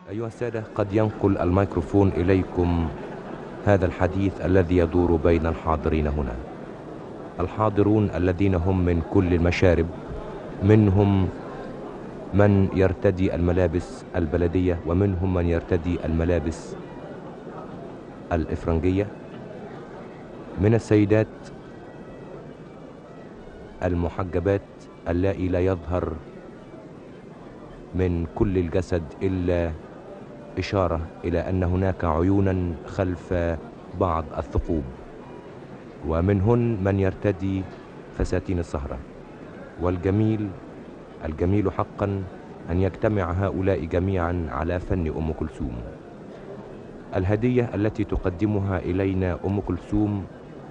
أيها السادة، قد ينقل الميكروفون إليكم هذا الحديث الذي يدور بين الحاضرين هنا. الحاضرون الذين هم من كل المشارب، منهم من يرتدي الملابس البلدية ومنهم من يرتدي الملابس الإفرنجية، من السيدات المحجبات اللائي لا يظهر من كل الجسد إلا إشارة إلى أن هناك عيونا خلف بعض الثقوب، ومنهن من يرتدي فساتين السهرة. الجميل حقا أن يجتمع هؤلاء جميعا على فن أم كلثوم. الهدية التي تقدمها إلينا أم كلثوم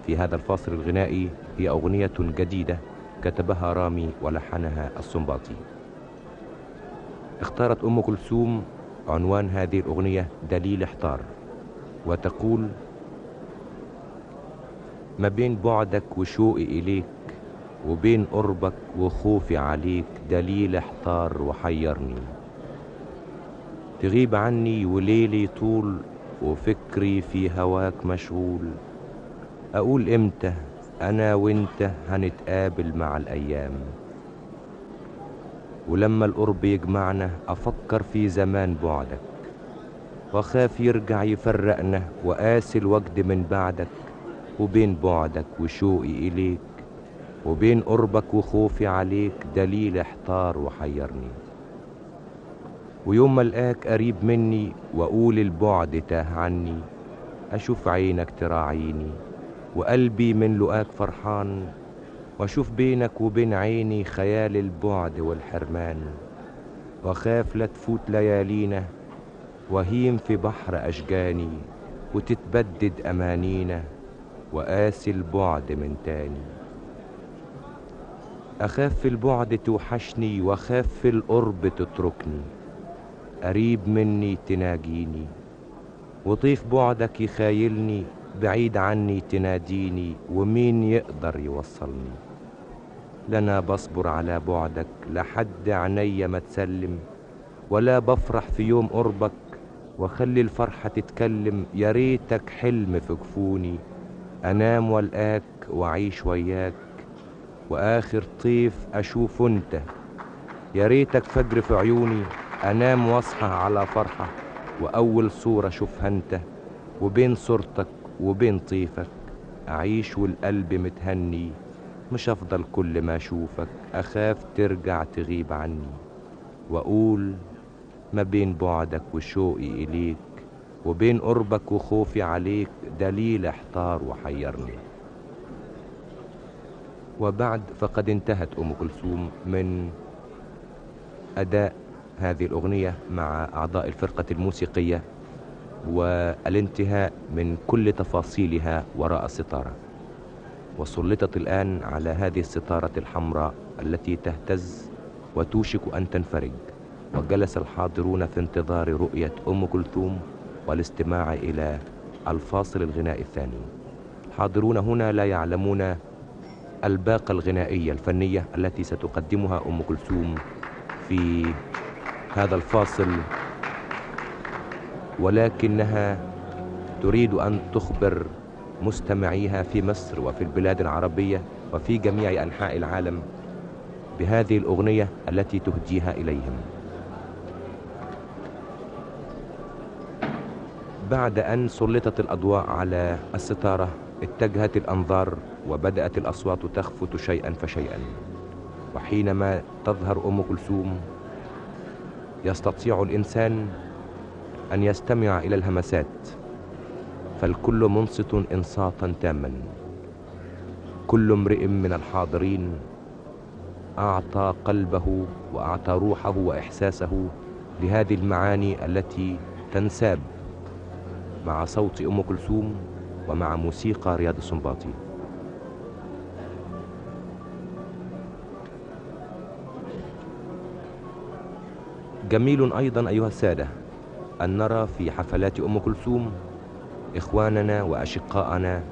في هذا الفاصل الغنائي هي أغنية جديدة كتبها رامي ولحنها السنباطي. اختارت أم كلثوم عنوان هذه الأغنية دليل احتار، وتقول: ما بين بعدك وشوقي إليك وبين قربك وخوفي عليك دليل احتار وحيرني، تغيب عني وليلي طول وفكري في هواك مشغول، أقول إمتى أنا وإنت هنتقابل مع الأيام، ولما القرب يجمعنا أفكر في زمان بعدك وخاف يرجع يفرقنا وقاسي الوجد من بعدك، وبين بعدك وشوقي إليك وبين قربك وخوفي عليك دليل احتار وحيرني، ويوم ما القاك قريب مني وأقول البعد تاه عني، أشوف عينك تراعيني وقلبي من لقاك فرحان، وأشوف بينك وبين عيني خيال البعد والحرمان، وخاف لا تفوت ليالينا وهيم في بحر أشجاني وتتبدد أمانينا وقاسي البعد من تاني، أخاف في البعد توحشني وخاف في القرب تتركني، قريب مني تناجيني وطيف بعدك يخايلني، بعيد عني تناديني ومين يقدر يوصلني، لنا بصبر على بعدك لحد عينيا ما تسلم، ولا بفرح في يوم قربك وخلي الفرحة تتكلم، يا ريتك حلم في جفوني أنام والقاك وأعيش وياك وآخر طيف أشوف أنت، يا ريتك فجر في عيوني أنام واصحى على فرحة وأول صورة أشوفها أنت، وبين صورتك وبين طيفك أعيش والقلب متهني، مش أفضل كل ما أشوفك أخاف ترجع تغيب عني، وأقول ما بين بعدك وشوقي إليك وبين قربك وخوفي عليك دليل احتار وحيرني. وبعد فقد انتهت أم كلثوم من أداء هذه الأغنية مع أعضاء الفرقة الموسيقية والانتهاء من كل تفاصيلها وراء الستارة، وسلطت الآن على هذه الستارة الحمراء التي تهتز وتوشك أن تنفرج، وجلس الحاضرون في انتظار رؤية أم كلثوم والاستماع إلى الفاصل الغنائي الثاني. الحاضرون هنا لا يعلمون الباقة الغنائية الفنية التي ستقدمها أم كلثوم في هذا الفاصل، ولكنها تريد أن تخبر مستمعيها في مصر وفي البلاد العربية وفي جميع أنحاء العالم بهذه الأغنية التي تهديها إليهم. بعد أن سلطت الأضواء على الستارة اتجهت الأنظار وبدأت الأصوات تخفت شيئا فشيئا، وحينما تظهر أم كلثوم يستطيع الإنسان أن يستمع إلى الهمسات، فالكل منصت إنصاتا تاما، كل امرئ من الحاضرين أعطى قلبه وأعطى روحه وإحساسه لهذه المعاني التي تنساب مع صوت أم كلثوم ومع موسيقى رياض السنباطي. جميل أيضا أيها السادة أن نرى في حفلات أم كلثوم إخواننا وأشقاءنا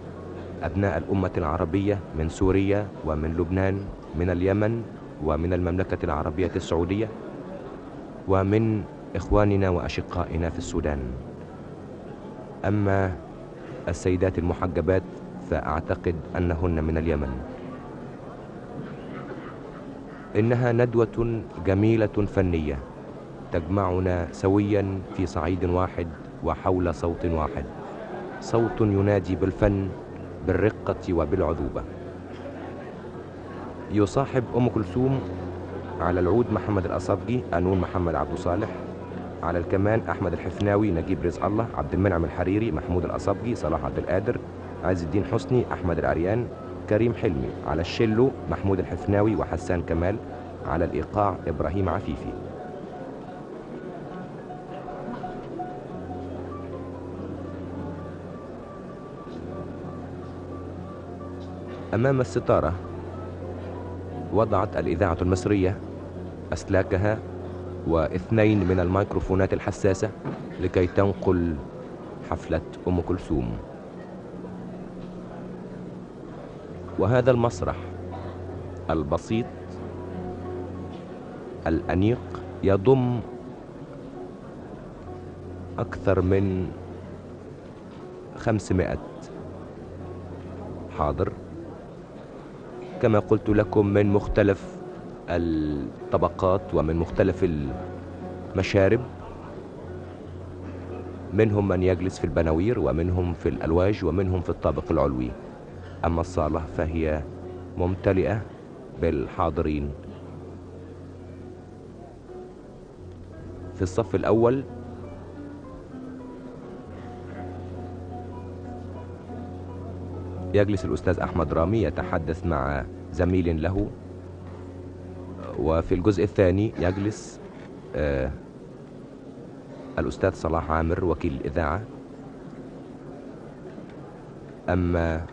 أبناء الأمة العربية من سوريا ومن لبنان، من اليمن ومن المملكة العربية السعودية ومن إخواننا وأشقائنا في السودان. أما السيدات المحجبات فأعتقد أنهن من اليمن. إنها ندوة جميلة فنية تجمعنا سويا في صعيد واحد وحول صوت واحد، صوت ينادي بالفن بالرقة وبالعذوبة. يصاحب أم كلثوم على العود محمد الأصابجي، قانون محمد عبد صالح، على الكمان أحمد الحفناوي، نجيب رزق الله، عبد المنعم الحريري، محمود الأصابجي، صلاح عبد القادر، عز الدين حسني، أحمد العريان، كريم حلمي. على الشلو محمود الحفناوي وحسان كمال. على الإيقاع إبراهيم عفيفي. أمام الستارة وضعت الإذاعة المصرية أسلاكها واثنين من الميكروفونات الحساسة لكي تنقل حفلة أم كلثوم. وهذا المسرح البسيط الأنيق يضم أكثر من 500 حاضر، كما قلت لكم، من مختلف الطبقات ومن مختلف المشارب، منهم من يجلس في البناوير ومنهم في الألواج ومنهم في الطابق العلوي. أما الصالة فهي ممتلئة بالحاضرين. في الصف الأول يجلس الأستاذ أحمد رامي يتحدث مع زميل له، وفي الجزء الثاني يجلس الأستاذ صلاح عامر وكيل الإذاعة. أما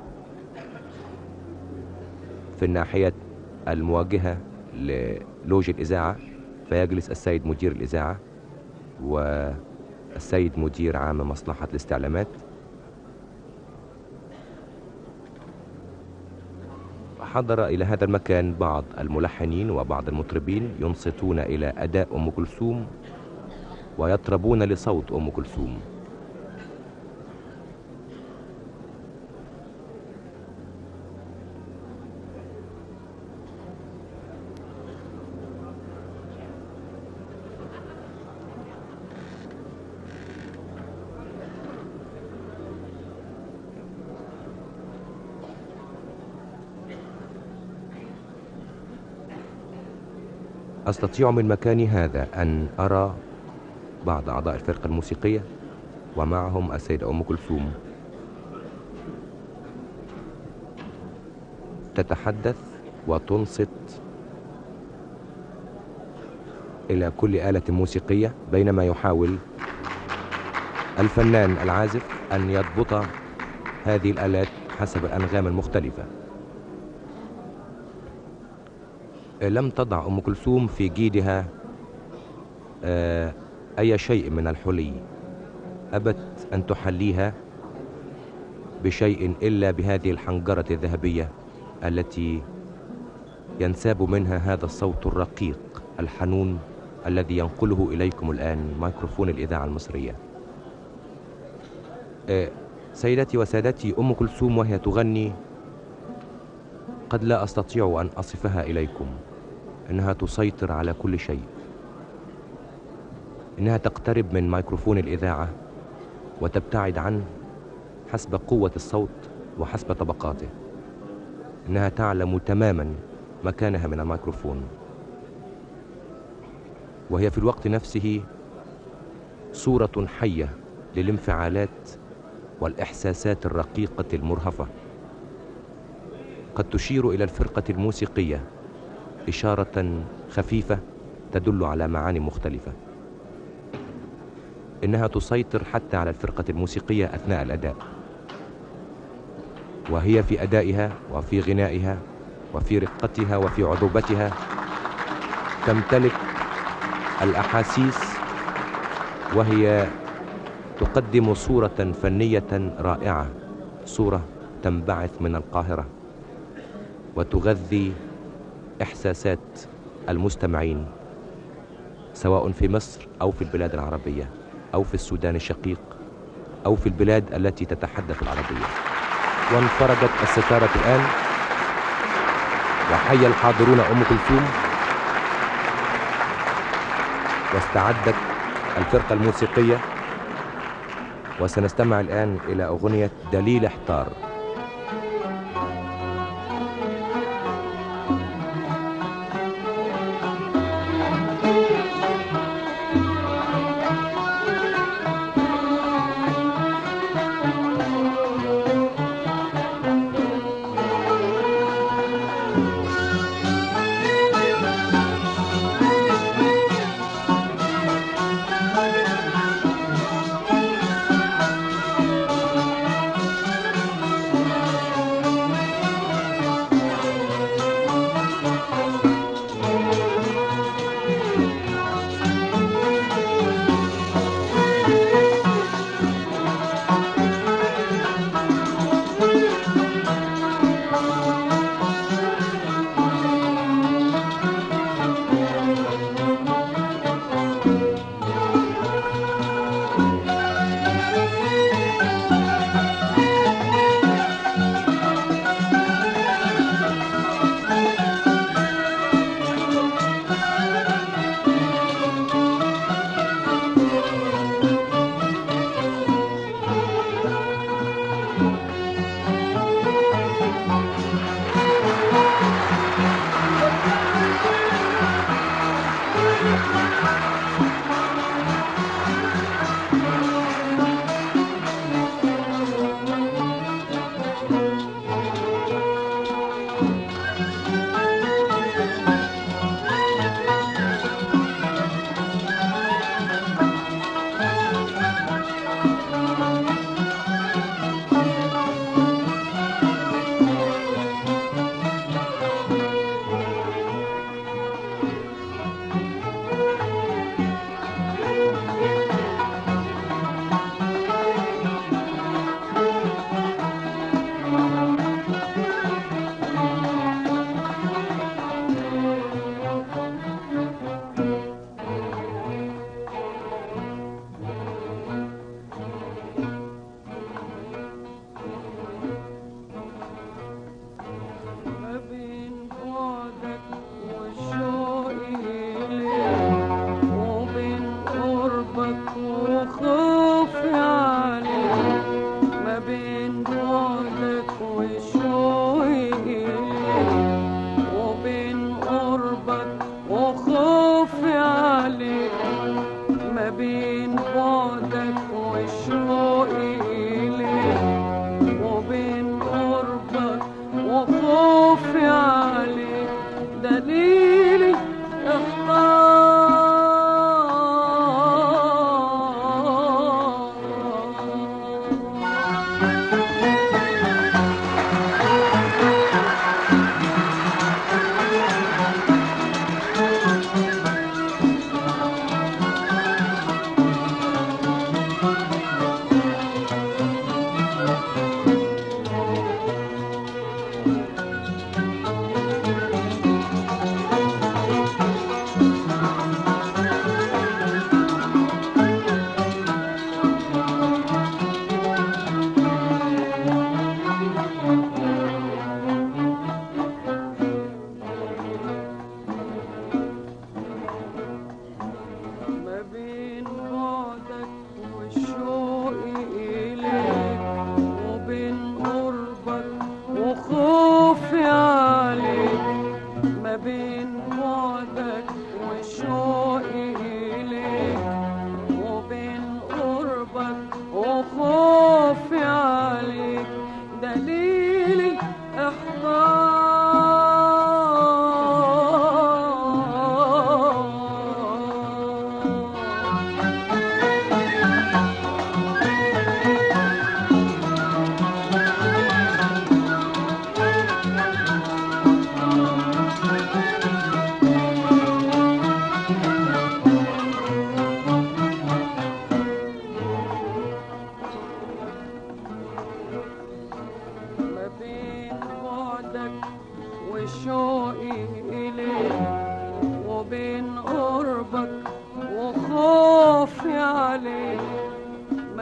في الناحية المواجهة للوج الإذاعة فيجلس السيد مدير الإذاعة والسيد مدير عام مصلحة الاستعلامات. حضر إلى هذا المكان بعض الملحنين وبعض المطربين ينصتون إلى أداء أم كلثوم ويطربون لصوت أم كلثوم. أستطيع من مكاني هذا أن أرى بعض أعضاء الفرقة الموسيقية ومعهم السيدة أم كلثوم تتحدث وتنصت إلى كل آلة موسيقية، بينما يحاول الفنان العازف أن يضبط هذه الآلات حسب الأنغام المختلفة. لم تضع أم كلثوم في جيدها أي شيء من الحلي، أبت أن تحليها بشيء إلا بهذه الحنجرة الذهبية التي ينساب منها هذا الصوت الرقيق الحنون الذي ينقله إليكم الآن ميكروفون الإذاعة المصرية. سيداتي وسادتي، أم كلثوم وهي تغني قد لا أستطيع أن أصفها إليكم. إنها تسيطر على كل شيء، إنها تقترب من ميكروفون الإذاعة وتبتعد عنه حسب قوة الصوت وحسب طبقاته. إنها تعلم تماما مكانها من الميكروفون، وهي في الوقت نفسه صورة حية للانفعالات والإحساسات الرقيقة المرهفة، قد تشير إلى الفرقة الموسيقية إشارة خفيفة تدل على معاني مختلفة. إنها تسيطر حتى على الفرقة الموسيقية أثناء الأداء، وهي في أدائها وفي غنائها وفي رقتها وفي عذوبتها تمتلك الأحاسيس، وهي تقدم صورة فنية رائعة، صورة تنبعث من القاهرة وتغذي إحساسات المستمعين، سواء في مصر أو في البلاد العربية أو في السودان الشقيق أو في البلاد التي تتحدث العربية. وانفرجت الستارة الآن، وحي الحاضرون أم كلثوم، واستعدت الفرقة الموسيقية، وسنستمع الآن إلى أغنية دليل احتار.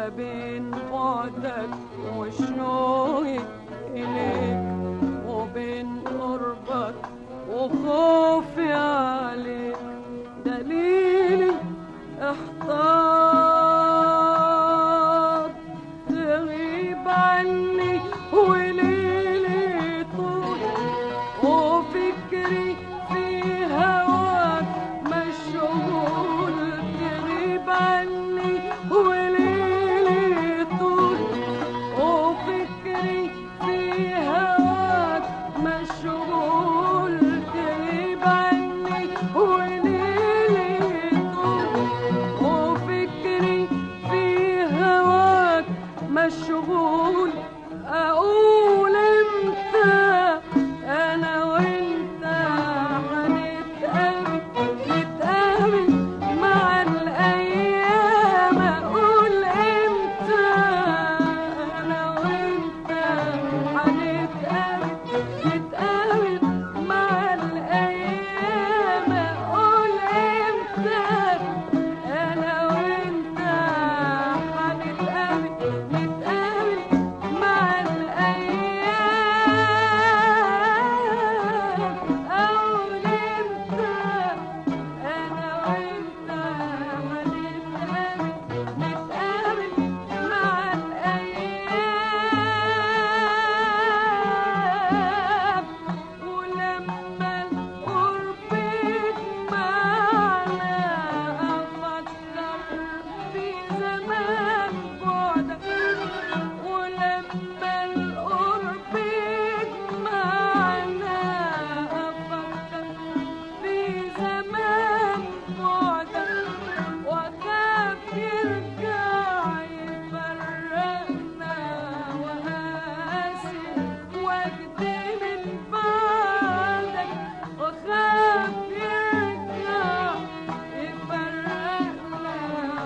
ما بين بعدك وشوقي إليك وبين قربك وخوفي عليك دليلي احتار تغيب عني وليلي طول وفكري في هواك مشغول تغيب عني وليلي طول وفكري في هواك مشغول تغيب عني وليلي طول وفكري في هواك مشغول اقول امتى انا وانت هنتقابل مع الايام اقول امتى انا وانت هنتقابل مع الايام اقول امتى انا وانت نتقابل مع الايام اقول امتى انا وانت نتقابل مع الايام ولما القرب يجمعنا افكر في زمان بعدك ولما القرب يجمعنا افكر في زمان بعدك واخاف يرجع يفرقنا وقاسي وجدي من بعدك واخاف يرجع يفرقنا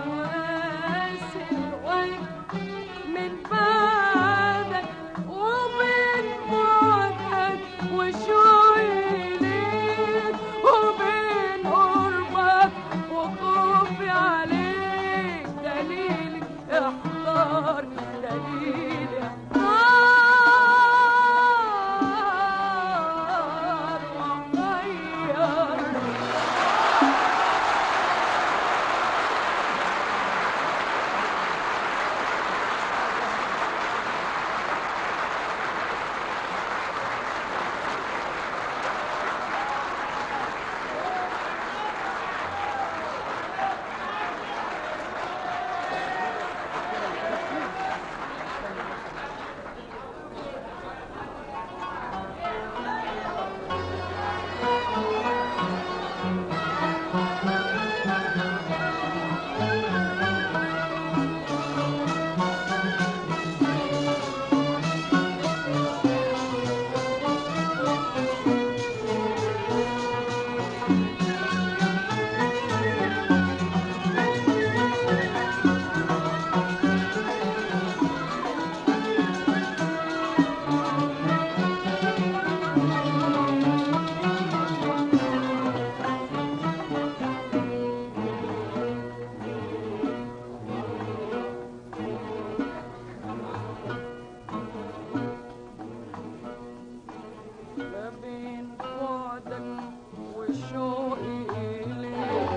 وقاسي وجدي من بعدك وبين بعدك وشوقي ليك وبين قربك وخوفي عليك دليلي احتار دليلي احتار وغير ما بين بعدك وشوقي إليك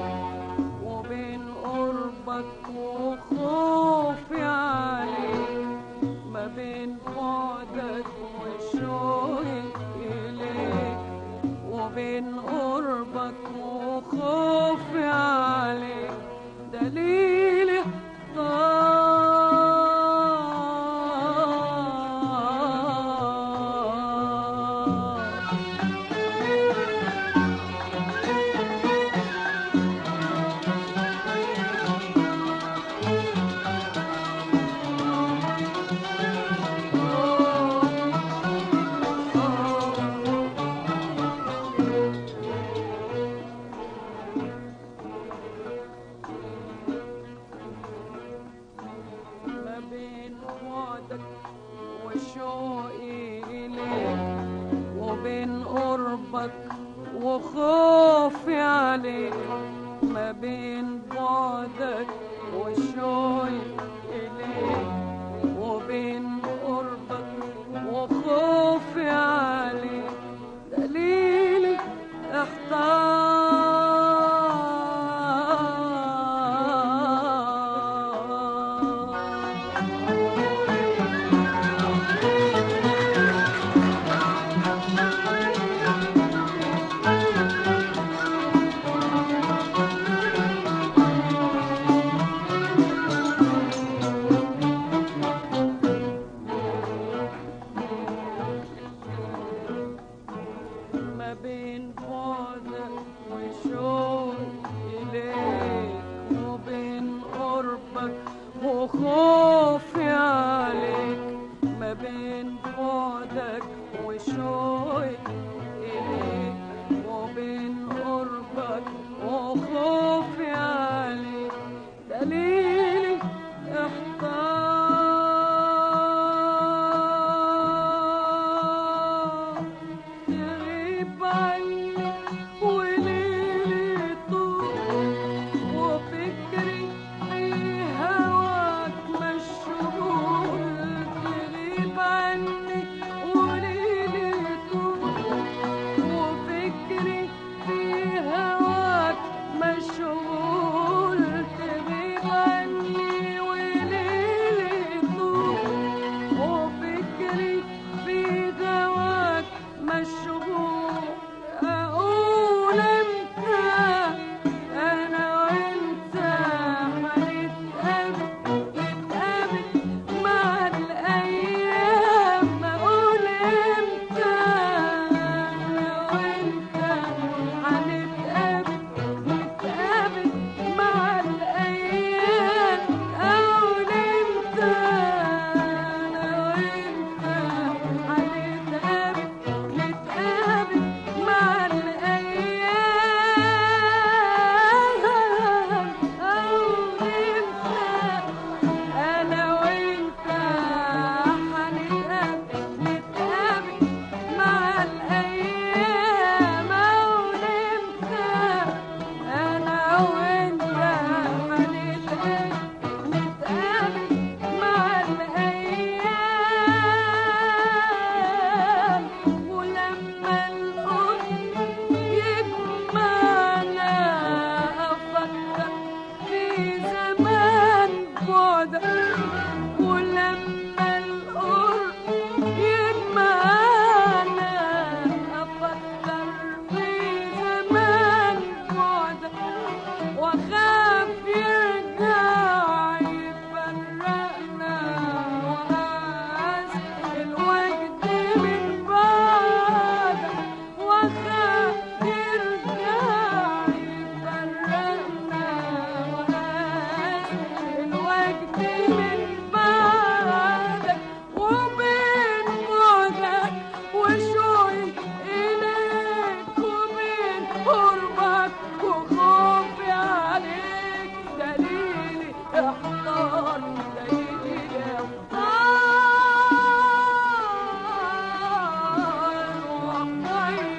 وبين قربك وخوفي عليك ما بين بعدك وشوقي إليك وبين قربك وخوفي عليك دليلي وخوفي عليك ما بين بعدك وشوقي إليك وخوفي عليك، ما بين بعدك وشوقي إليك، وبين قربك وخوفي عليك، دليلي احتار، تغيب عني وليلي طول، وفكري في هواك مشغول، تغيب عني وليلي طول، وفكري في هواك مشغول، تغيب عني وليلي طول، وفكري في هواك مشغول، أقول امتى أنا وأنت هنتقابل مع الأيام، أقول امتى أنا وأنت هنتقابل مع الأيام، أقول امتى أنا وأنت نتقابل مع الأيام، أقول امتى أنا وأنت نتقابل مع الأيام، أقول امتى أنا وأنت نتقابل مع الأيام، ولما القرب يجمعنا أفكر في زمان بعدك، ولما القرب يجمعنا أفكر في زمان بعدك، وأخاف يرجع يفرقنا، وأعز الوجد من بعدك، وأخاف يرجع يفرقنا، وأعز الوجد من بعدك، وبين بعدك وشوقي إليك، وبين قربك وخوفي عليك، دليلي احتار، دليلي احتار ومحير.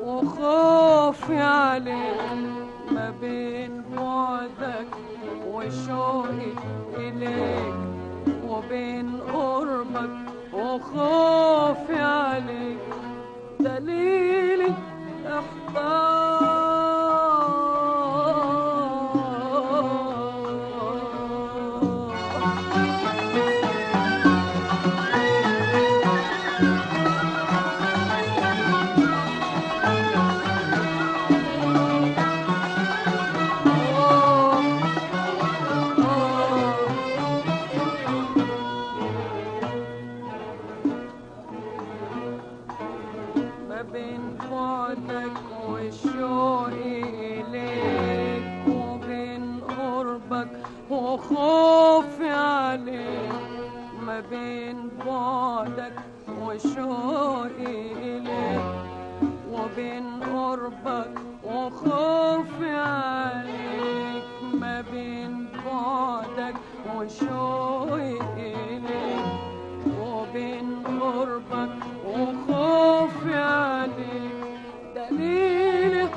وخوفي عليك، ما بين بعدك وشوقي إليك، وبين قربك وخوفي عليك، دليلي احتار. بعدك والشوق إليك وبين قربك وخوفي عليك ما بين بعدك والشوق إليك وبين قربك وخوفي عليك ما بين بعدك وشوقي إليك وبين قربك وخوفي عليك دليل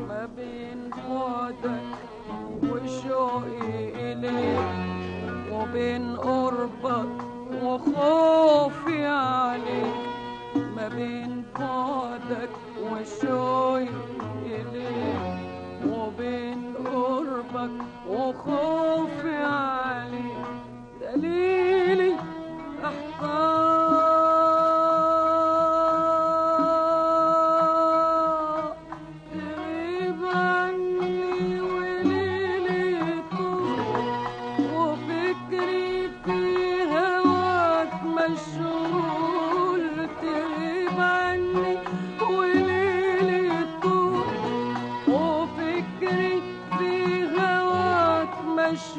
ما بين بعدك وشوقي إليك وبين قربك وخوفي عليك ما بين بعدك وشوقي إليك وبين قربك وخوفي عليك دليلي احتار تغيب عني وليلي طول وفكري في هواك مشغول تغيب عني وليلي طول وفكري في هواك مشغول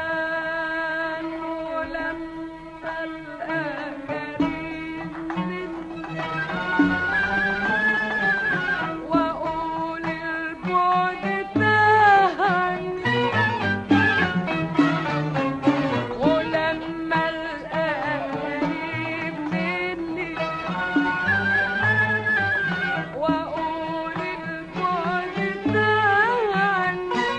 الحرمان ولما الآخرين وأقول البعد تاهني ولما الآخرين مني وأقول البعد تاهني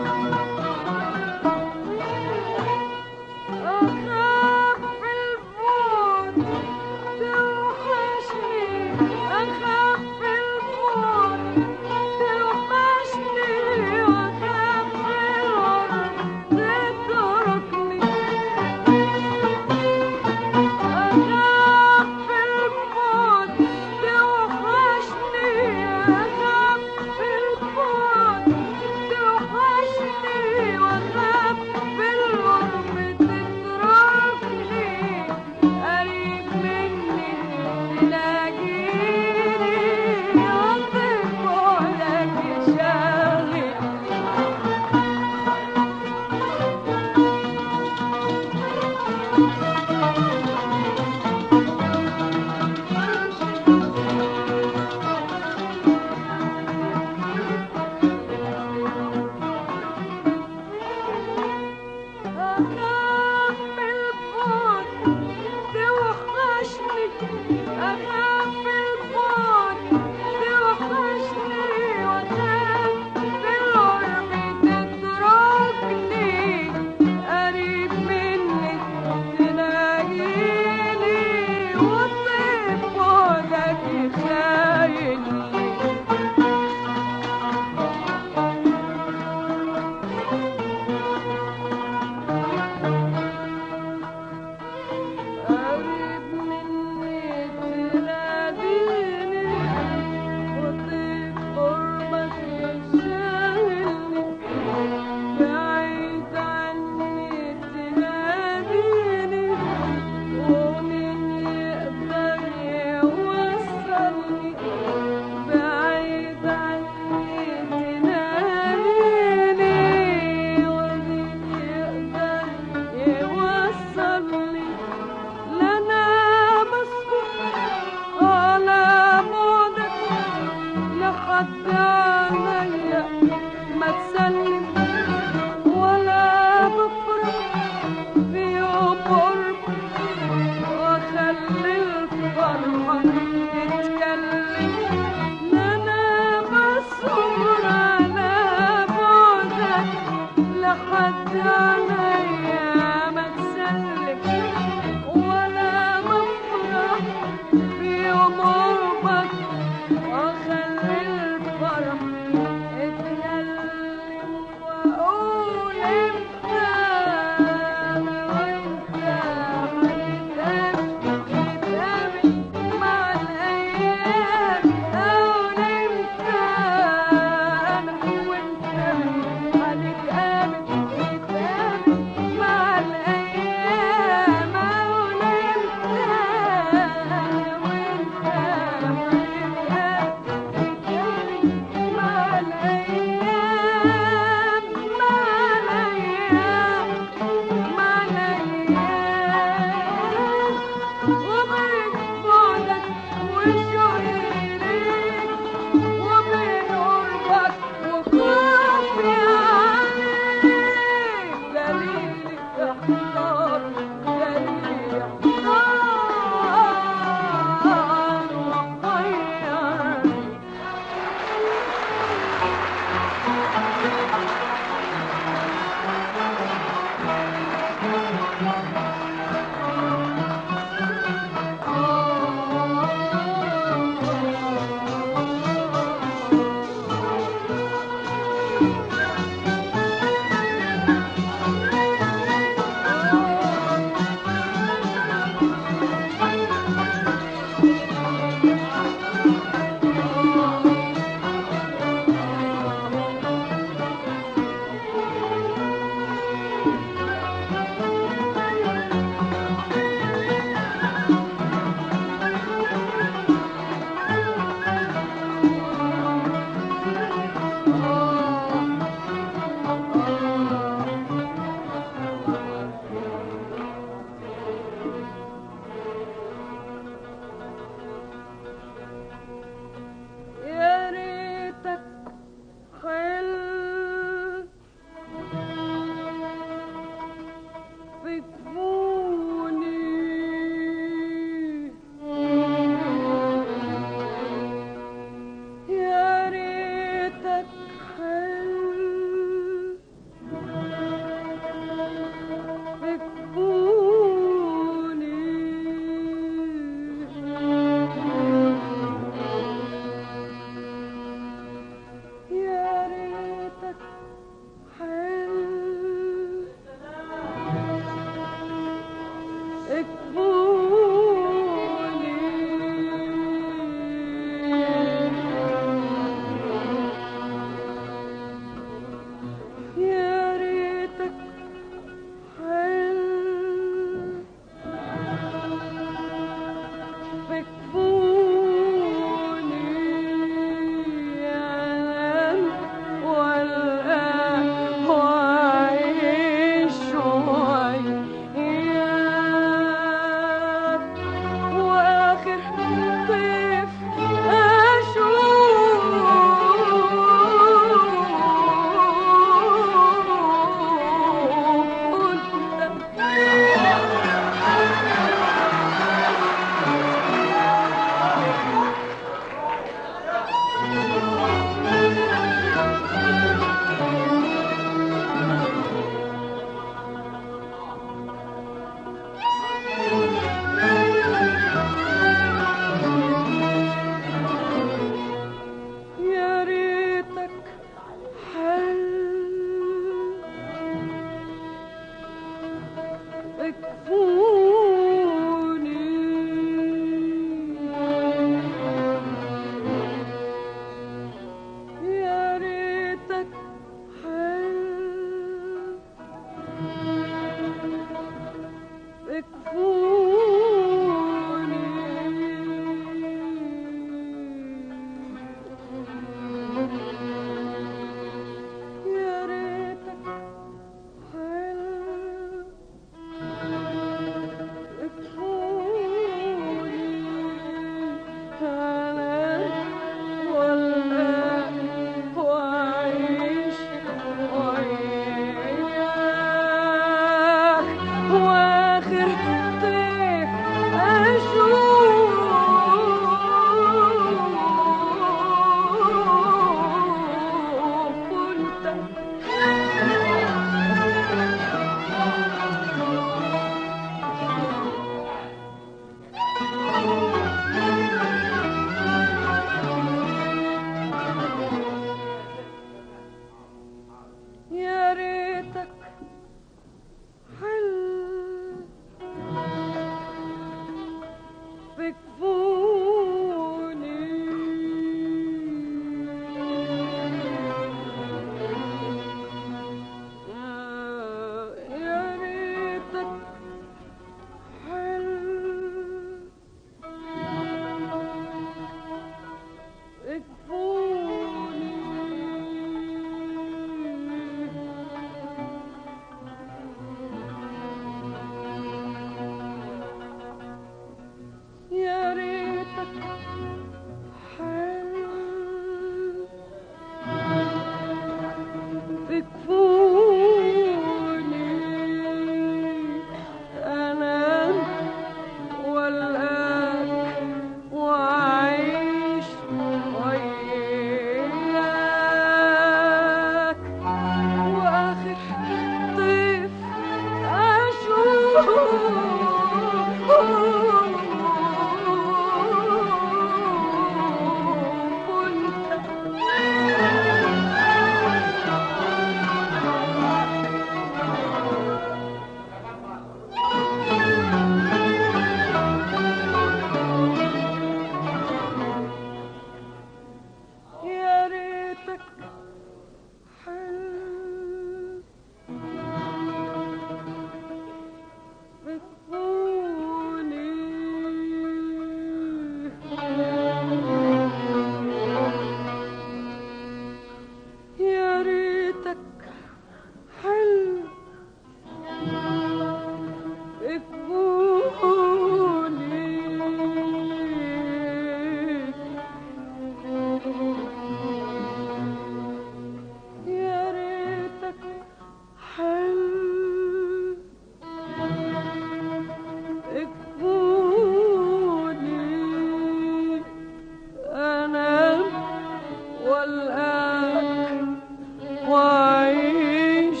وأعيش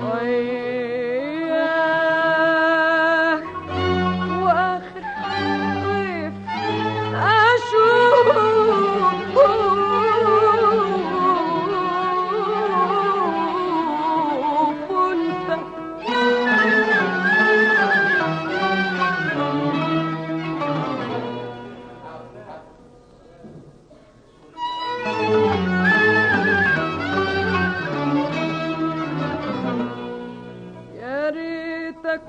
وياك، وآخر طيف أشوف وأنت يا ريتك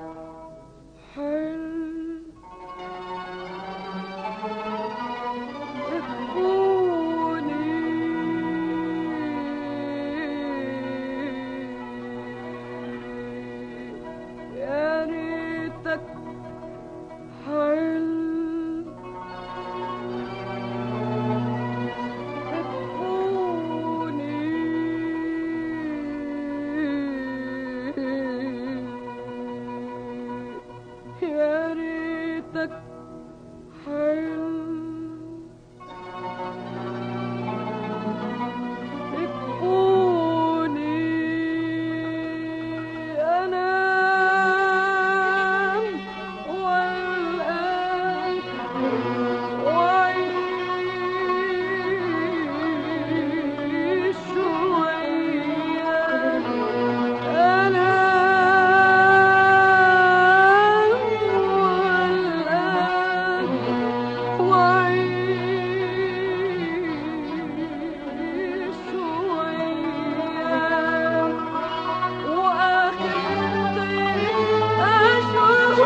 حلم تكوني، يا ريتك حلم تكوني، يا ريتك حلم تكوني، أنام والآن وأعيش وياك، أنام والآن وأعيش وياك، وآخر طيف أشوف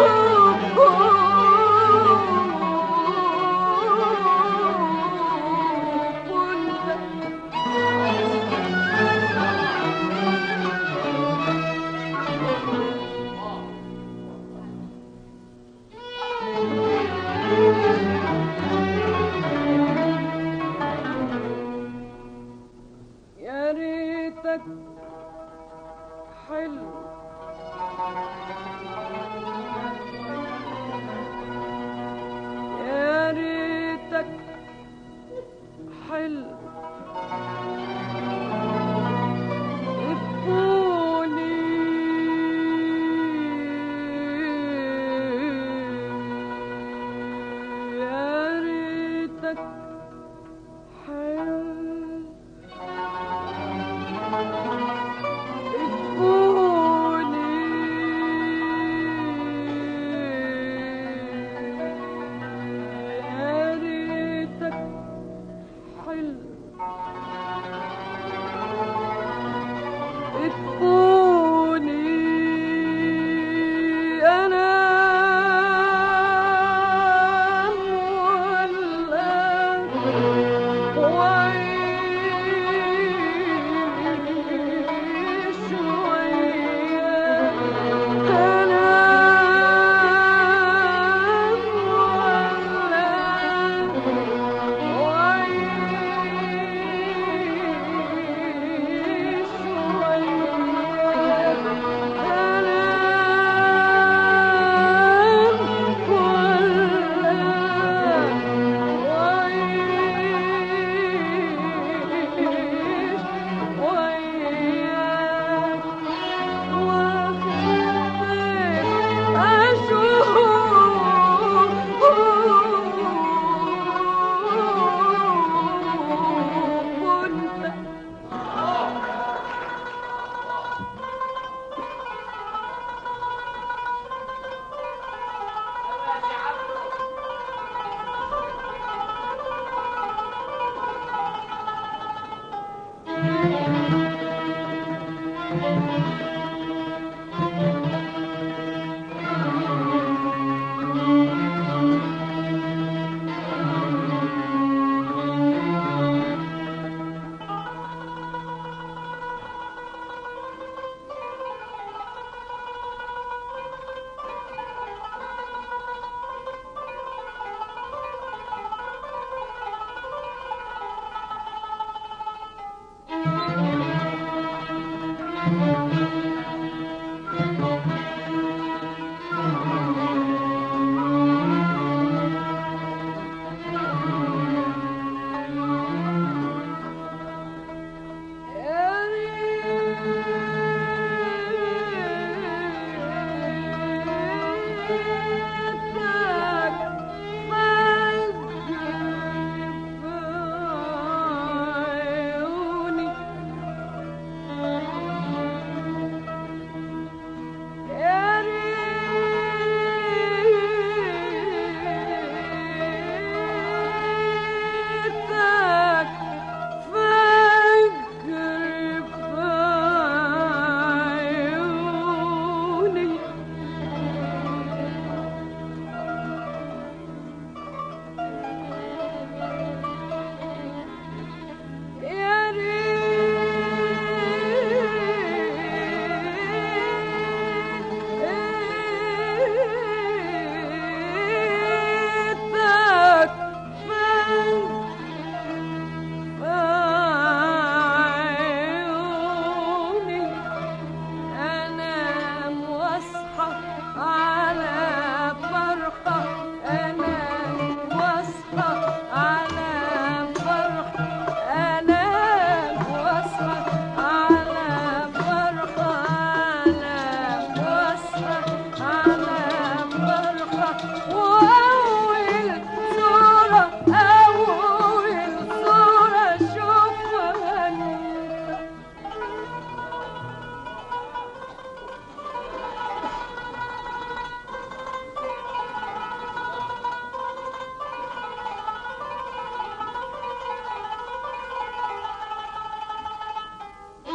وأنت يا ريتك حلو يا ريتك حلو تكوني، يا ريتك حلو تكوني، يا ريتك حلو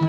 يا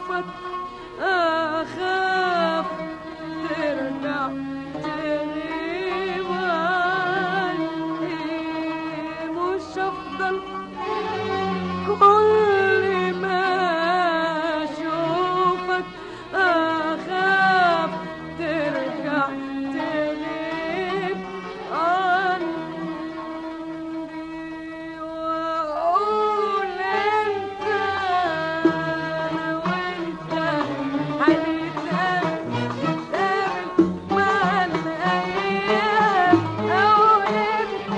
أشوفك أخاف ترجع تغيب عني، مش أفضل كل ما أشوفك أخاف ترجع تغيب عني، وأقول أنت أنا وأنت هنتقابل مع الأيام، أقول أنت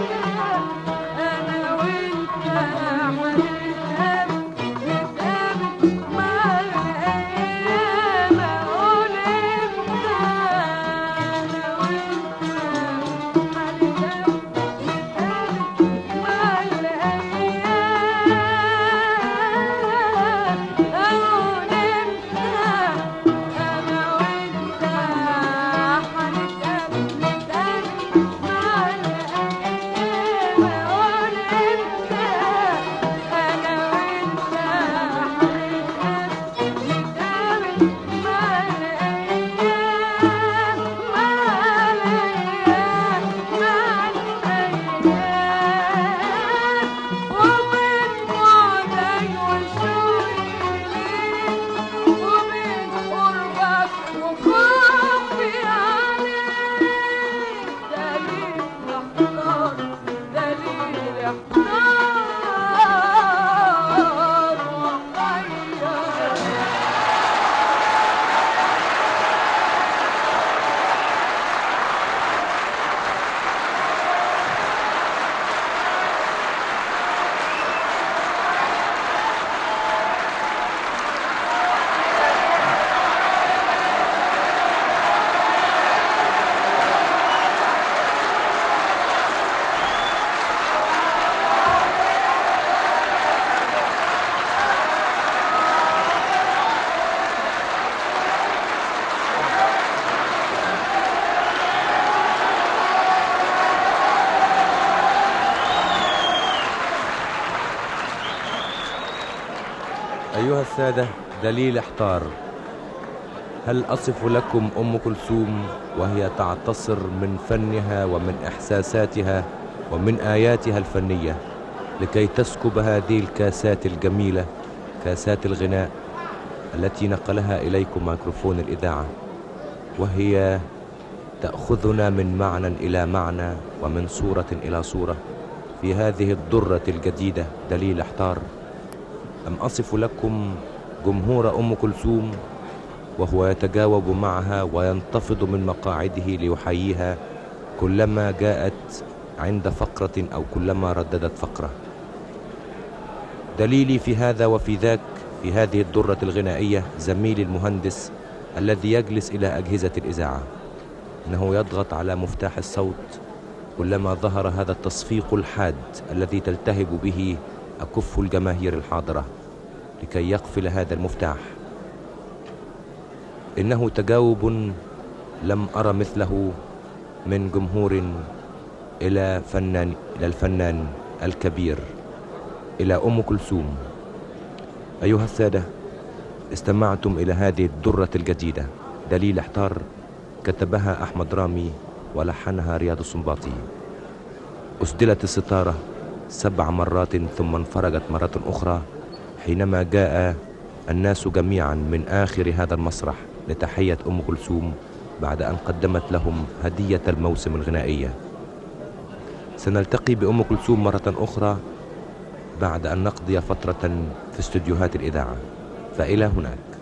أنا وأنت هنتقابل مع الأيام، أقول أنت أنا وأنت أيها السادة، دليل احتار. هل أصف لكم أم كلثوم وهي تعتصر من فنها ومن إحساساتها ومن آياتها الفنية لكي تسكب هذه الكاسات الجميلة، كاسات الغناء التي نقلها إليكم ميكروفون الإذاعة، وهي تأخذنا من معنى إلى معنى ومن صورة إلى صورة في هذه الدرة الجديدة دليل احتار؟ أم أصف لكم جمهور أم كلثوم وهو يتجاوب معها وينتفض من مقاعده ليحييها كلما جاءت عند فقرة أو كلما رددت فقرة؟ دليلي في هذا وفي ذاك في هذه الدرة الغنائية زميلي المهندس الذي يجلس إلى أجهزة الإذاعة، إنه يضغط على مفتاح الصوت كلما ظهر هذا التصفيق الحاد الذي تلتهب به أكف الجماهير الحاضرة لكي يقفل هذا المفتاح. إنه تجاوب لم أرى مثله من جمهور إلى الفنان الكبير، إلى أم كلثوم. أيها السادة، استمعتم إلى هذه الدرة الجديدة دليل احتار، كتبها أحمد رامي ولحنها رياض السنباطي. أسدلت الستارة 7 مرات ثم انفرجت مرة أخرى حينما جاء الناس جميعا من آخر هذا المسرح لتحية أم كلثوم بعد أن قدمت لهم هدية الموسم الغنائية. سنلتقي بأم كلثوم مرة أخرى بعد أن نقضي فترة في استديوهات الإذاعة، فإلى هناك.